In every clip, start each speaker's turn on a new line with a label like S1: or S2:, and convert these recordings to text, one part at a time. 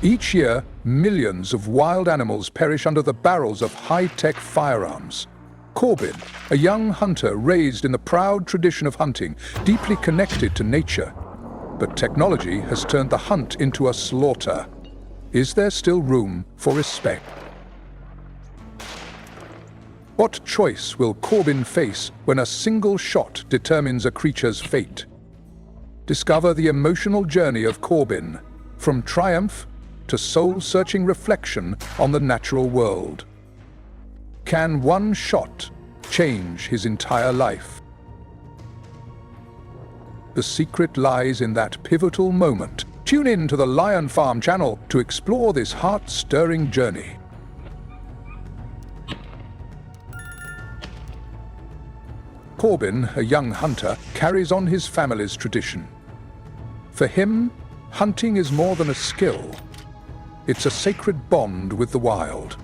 S1: Each year, millions of wild animals perish under the barrels of high-tech firearms. Corbin, a young hunter raised in the proud tradition of hunting, deeply connected to nature. But technology has turned the hunt into a slaughter. Is there still room for respect? What choice will Corbin face when a single shot determines a creature's fate? Discover the emotional journey of Corbin, from triumph to soul-searching reflection on the natural world. Can one shot change his entire life? The secret lies in that pivotal moment. Tune in to the Lion Farm channel to explore this heart-stirring journey. Corbin, a young hunter, carries on his family's tradition. For him, hunting is more than a skill. It's a sacred bond with the wild.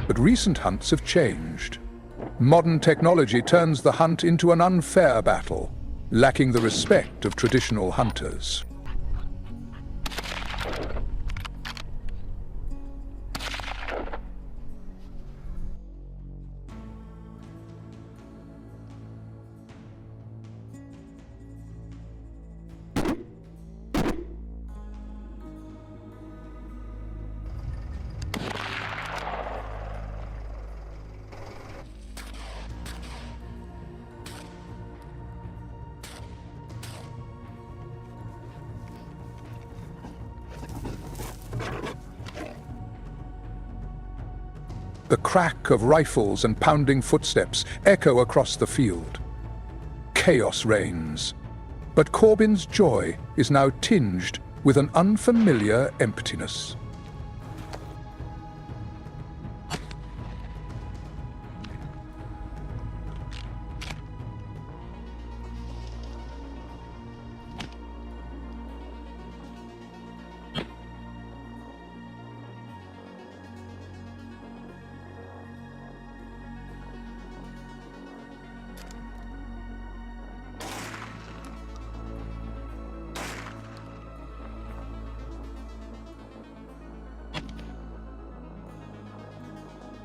S1: But recent hunts have changed. Modern technology turns the hunt into an unfair battle, lacking the respect of traditional hunters. The crack of rifles and pounding footsteps echo across the field. Chaos reigns. But Corbin's joy is now tinged with an unfamiliar emptiness.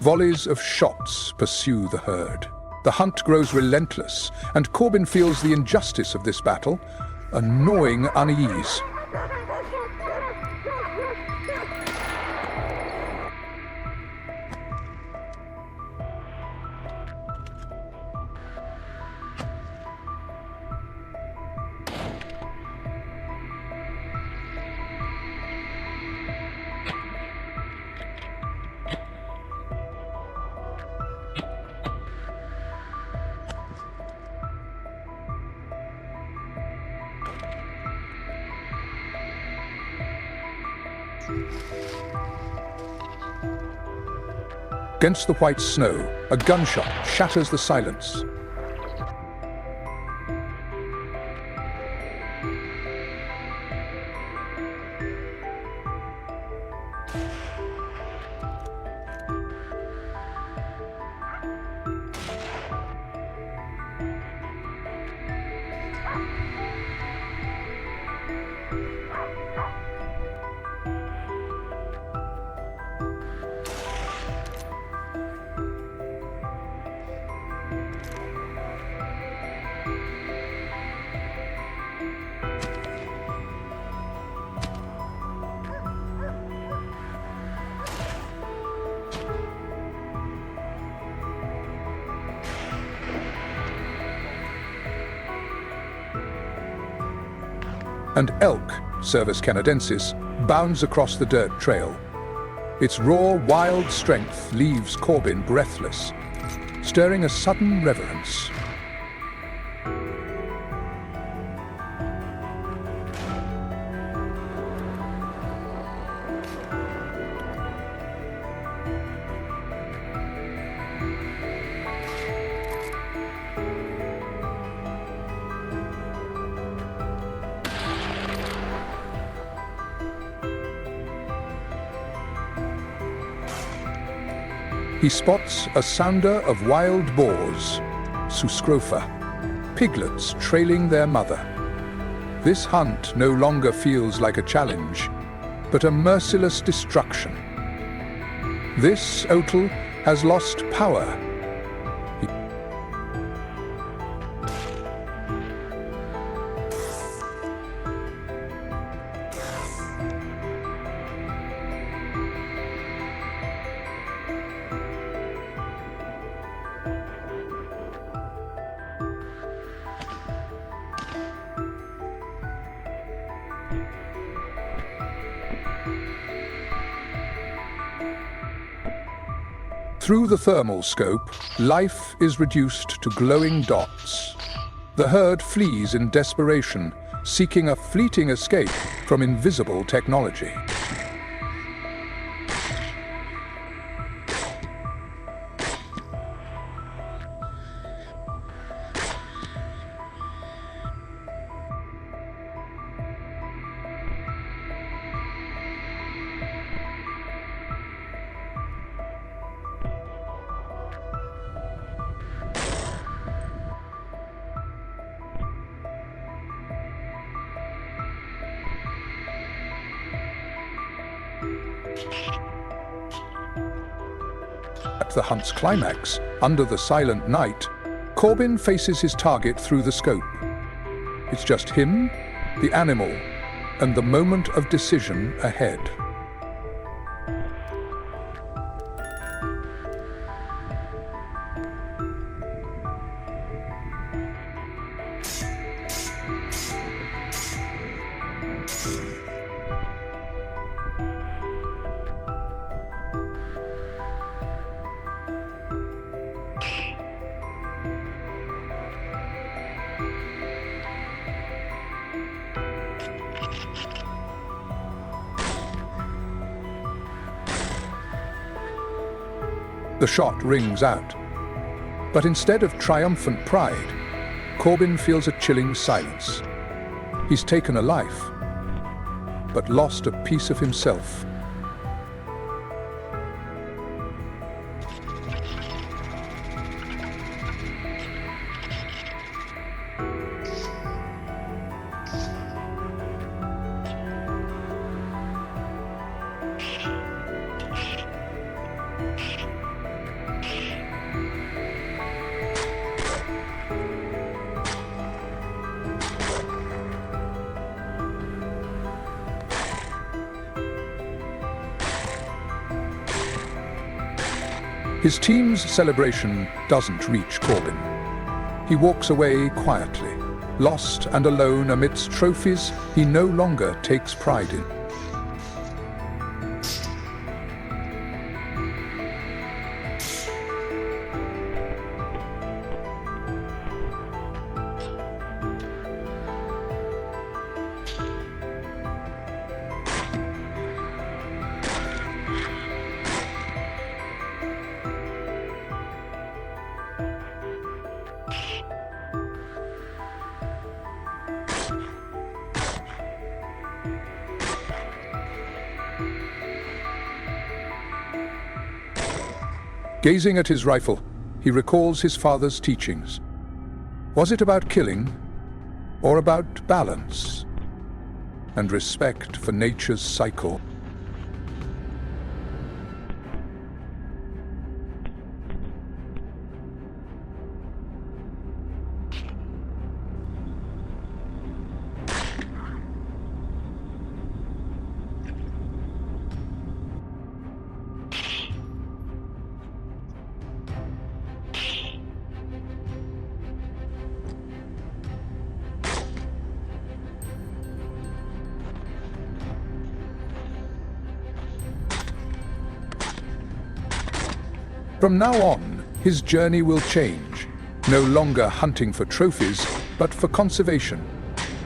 S1: Volleys of shots pursue the herd. The hunt grows relentless, and Corbin feels the injustice of this battle, a gnawing unease. Against the white snow, a gunshot shatters the silence. And elk, Cervus canadensis, bounds across the dirt trail. Its raw, wild strength leaves Corbin breathless, stirring a sudden reverence. He spots a sounder of wild boars, Suscrofa, piglets trailing their mother. This hunt no longer feels like a challenge, but a merciless destruction. This otel has lost power. Through the thermal scope, life is reduced to glowing dots. The herd flees in desperation, seeking a fleeting escape from invisible technology. At the hunt's climax, under the silent night, Corbin faces his target through the scope. It's just him, the animal, and the moment of decision ahead. The shot rings out. But instead of triumphant pride, Corbin feels a chilling silence. He's taken a life, but lost a piece of himself. His team's celebration doesn't reach Corbin. He walks away quietly, lost and alone amidst trophies he no longer takes pride in. Gazing at his rifle, he recalls his father's teachings. Was it about killing, or about balance and respect for nature's cycle? From now on, his journey will change, no longer hunting for trophies, but for conservation,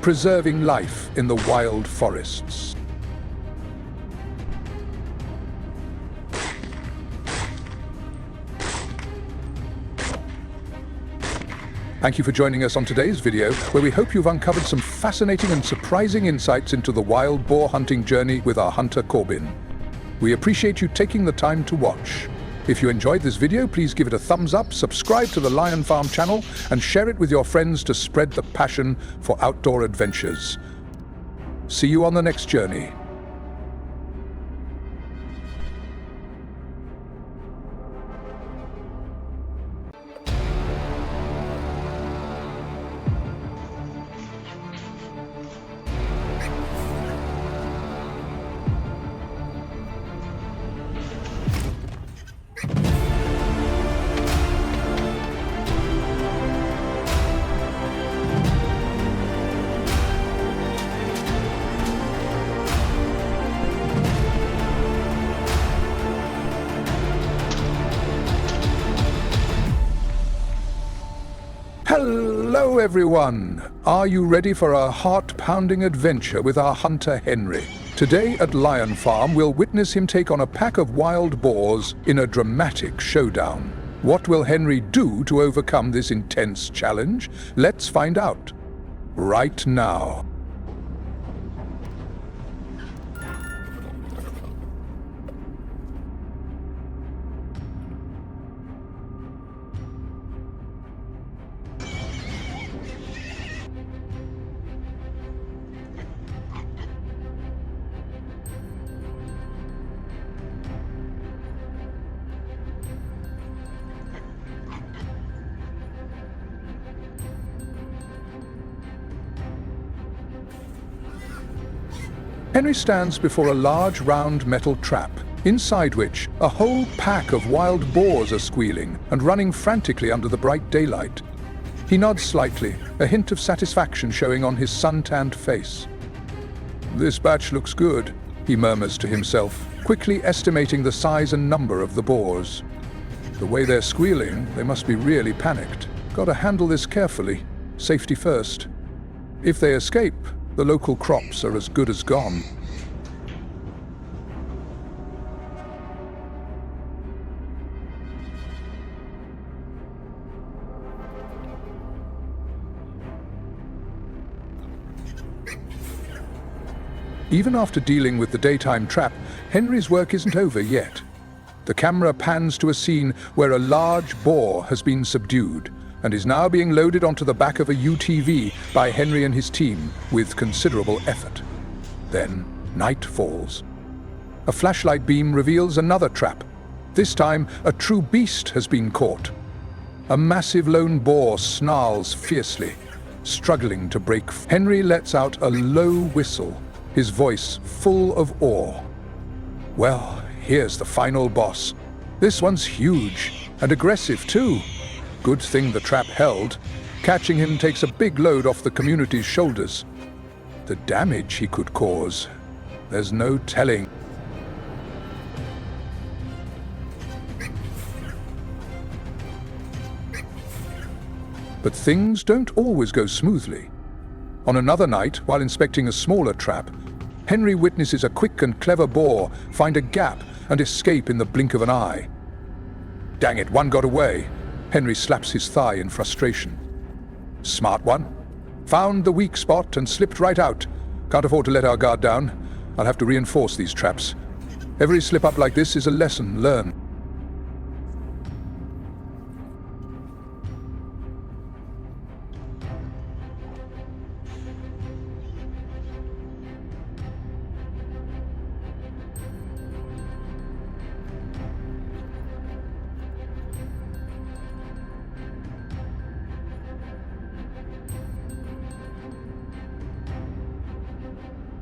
S1: preserving life in the wild forests. Thank you for joining us on today's video, where we hope you've uncovered some fascinating and surprising insights into the wild boar hunting journey with our hunter Corbin. We appreciate you taking the time to watch. If you enjoyed this video, please give it a thumbs up, subscribe to the Lion Farm channel, and share it with your friends to spread the passion for outdoor adventures. See you on the next journey. Hello everyone! Are you ready for a heart-pounding adventure with our hunter Henry? Today at Lion Farm, we'll witness him take on a pack of wild boars in a dramatic showdown. What will Henry do to overcome this intense challenge? Let's find out right now. Henry stands before a large round metal trap, inside which a whole pack of wild boars are squealing and running frantically under the bright daylight. He nods slightly, a hint of satisfaction showing on his sun-tanned face. "This batch looks good," he murmurs to himself, quickly estimating the size and number of the boars. "The way they're squealing, they must be really panicked. Gotta handle this carefully. Safety first. If they escape, the local crops are as good as gone." Even after dealing with the daytime trap, Henry's work isn't over yet. The camera pans to a scene where a large boar has been subdued and is now being loaded onto the back of a UTV by Henry and his team with considerable effort. Then night falls. A flashlight beam reveals another trap. This time, a true beast has been caught. A massive lone boar snarls fiercely, struggling to break. Henry lets out a low whistle, his voice full of awe. Well, here's the final boss. This one's huge and aggressive too. Good thing the trap held. Catching him takes a big load off the community's shoulders. The damage he could cause, there's no telling. But things don't always go smoothly. On another night, while inspecting a smaller trap, Henry witnesses a quick and clever boar find a gap and escape in the blink of an eye. Dang it, one got away. Henry slaps his thigh in frustration. Smart one. Found the weak spot and slipped right out. Can't afford to let our guard down. I'll have to reinforce these traps. Every slip-up like this is a lesson learned.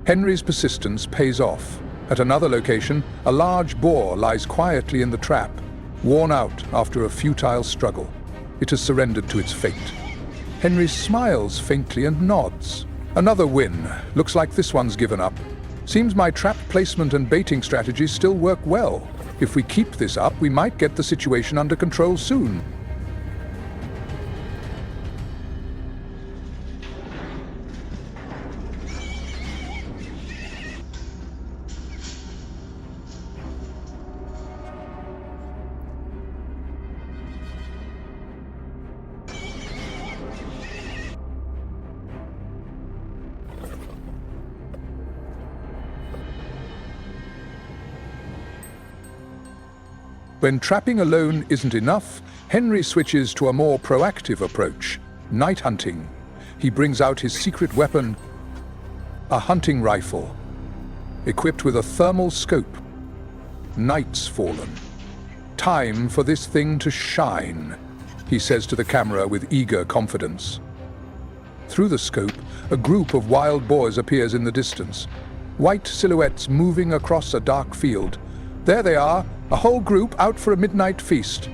S1: Henry's persistence pays off. At another location, a large boar lies quietly in the trap, worn out after a futile struggle. It has surrendered to its fate. Henry smiles faintly and nods. Another win. Looks like this one's given up. Seems my trap placement and baiting strategies still work well. If we keep this up, we might get the situation under control soon. When trapping alone isn't enough, Henry switches to a more proactive approach, night hunting. He brings out his secret weapon, a hunting rifle, equipped with a thermal scope. Night's fallen. Time for this thing to shine, he says to the camera with eager confidence. Through the scope, a group of wild boars appears in the distance, white silhouettes moving across a dark field. There they are, a whole group out for a midnight feast.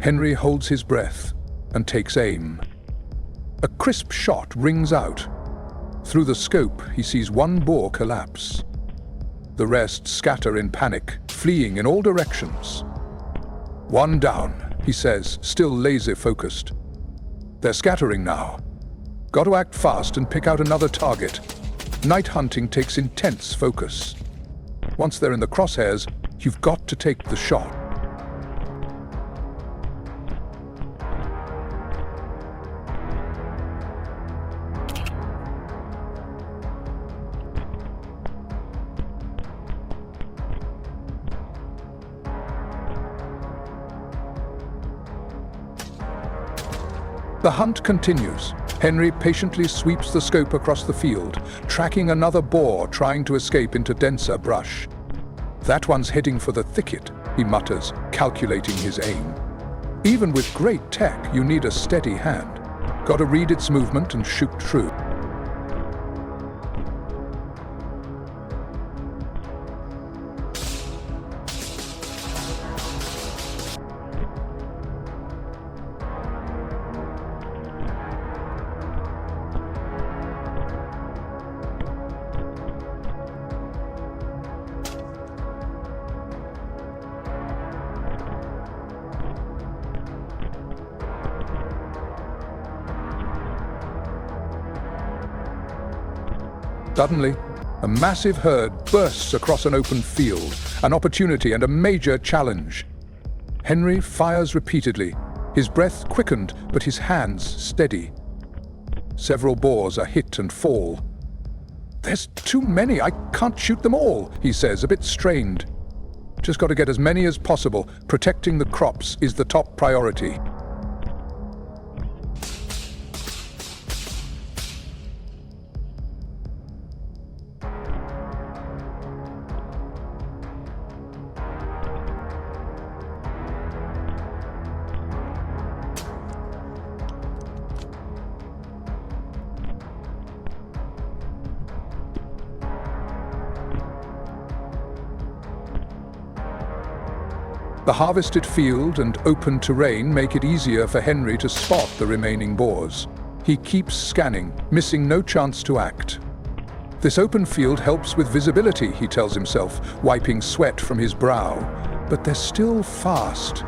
S1: Henry holds his breath and takes aim. A crisp shot rings out. Through the scope, he sees one boar collapse. The rest scatter in panic, fleeing in all directions. One down, he says, still laser-focused. They're scattering now. Got to act fast and pick out another target. Night hunting takes intense focus. Once they're in the crosshairs, you've got to take the shot. The hunt continues. Henry patiently sweeps the scope across the field, tracking another boar trying to escape into denser brush. That one's heading for the thicket, he mutters, calculating his aim. Even with great tech, you need a steady hand. Gotta read its movement and shoot true. Suddenly, a massive herd bursts across an open field, an opportunity and a major challenge. Henry fires repeatedly, his breath quickened but his hands steady. Several boars are hit and fall. "There's too many, I can't shoot them all," he says, a bit strained. "Just got to get as many as possible. Protecting the crops is the top priority." The harvested field and open terrain make it easier for Henry to spot the remaining boars. He keeps scanning, missing no chance to act. This open field helps with visibility, he tells himself, wiping sweat from his brow. But they're still fast,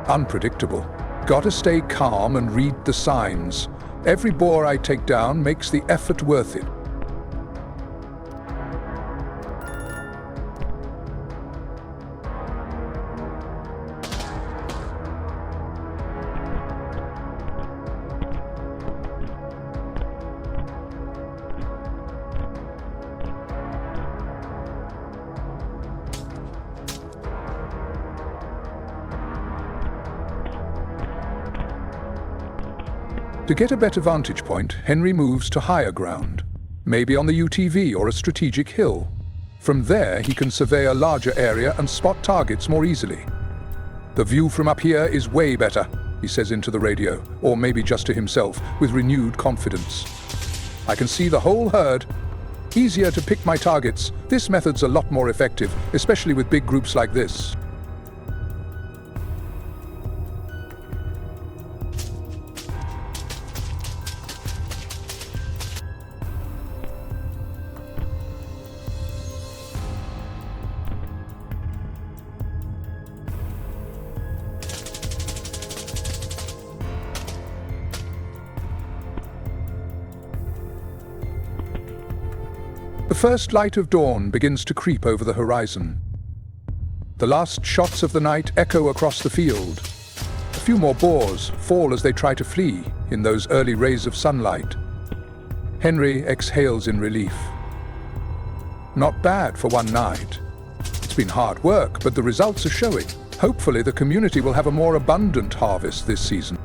S1: unpredictable. Gotta stay calm and read the signs. Every boar I take down makes the effort worth it. To get a better vantage point, Henry moves to higher ground, maybe on the UTV or a strategic hill. From there, he can survey a larger area and spot targets more easily. "The view from up here is way better," he says into the radio, or maybe just to himself, with renewed confidence. "I can see the whole herd. Easier to pick my targets. This method's a lot more effective, especially with big groups like this." The The first light of dawn begins to creep over the horizon. The last shots of the night echo across the field. A few more boars fall as they try to flee in those early rays of sunlight. Henry exhales in relief. Not bad for one night. It's been hard work, but the results are showing. Hopefully the community will have a more abundant harvest this season.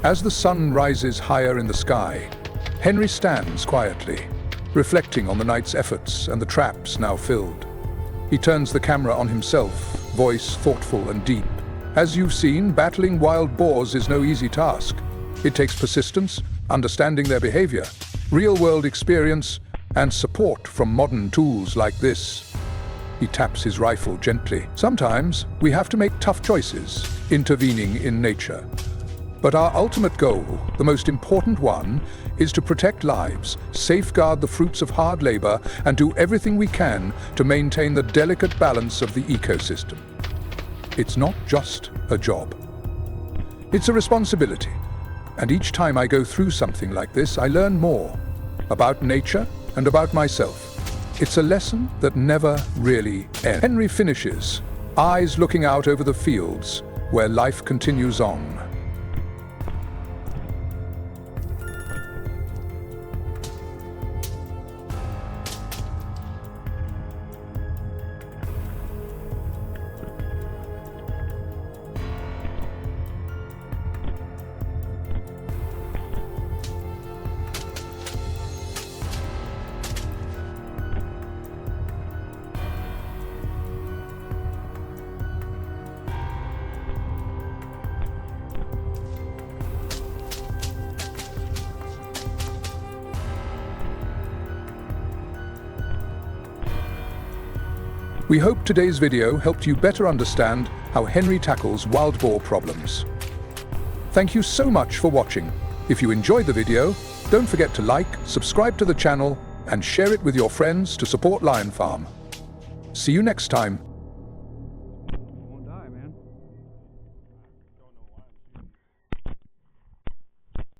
S1: As the sun rises higher in the sky, Henry stands quietly, reflecting on the night's efforts and the traps now filled. He turns the camera on himself, voice thoughtful and deep. As you've seen, battling wild boars is no easy task. It takes persistence, understanding their behavior, real-world experience, and support from modern tools like this. He taps his rifle gently. Sometimes we have to make tough choices, intervening in nature. But our ultimate goal, the most important one, is to protect lives, safeguard the fruits of hard labor, and do everything we can to maintain the delicate balance of the ecosystem. It's not just a job. It's a responsibility. And each time I go through something like this, I learn more about nature and about myself. It's a lesson that never really ends. Henry finishes, eyes looking out over the fields where life continues on. We hope today's video helped you better understand how Henry tackles wild boar problems. Thank you so much for watching. If you enjoyed the video, don't forget to like, subscribe to the channel, and share it with your friends to support Lion Farm. See you next time.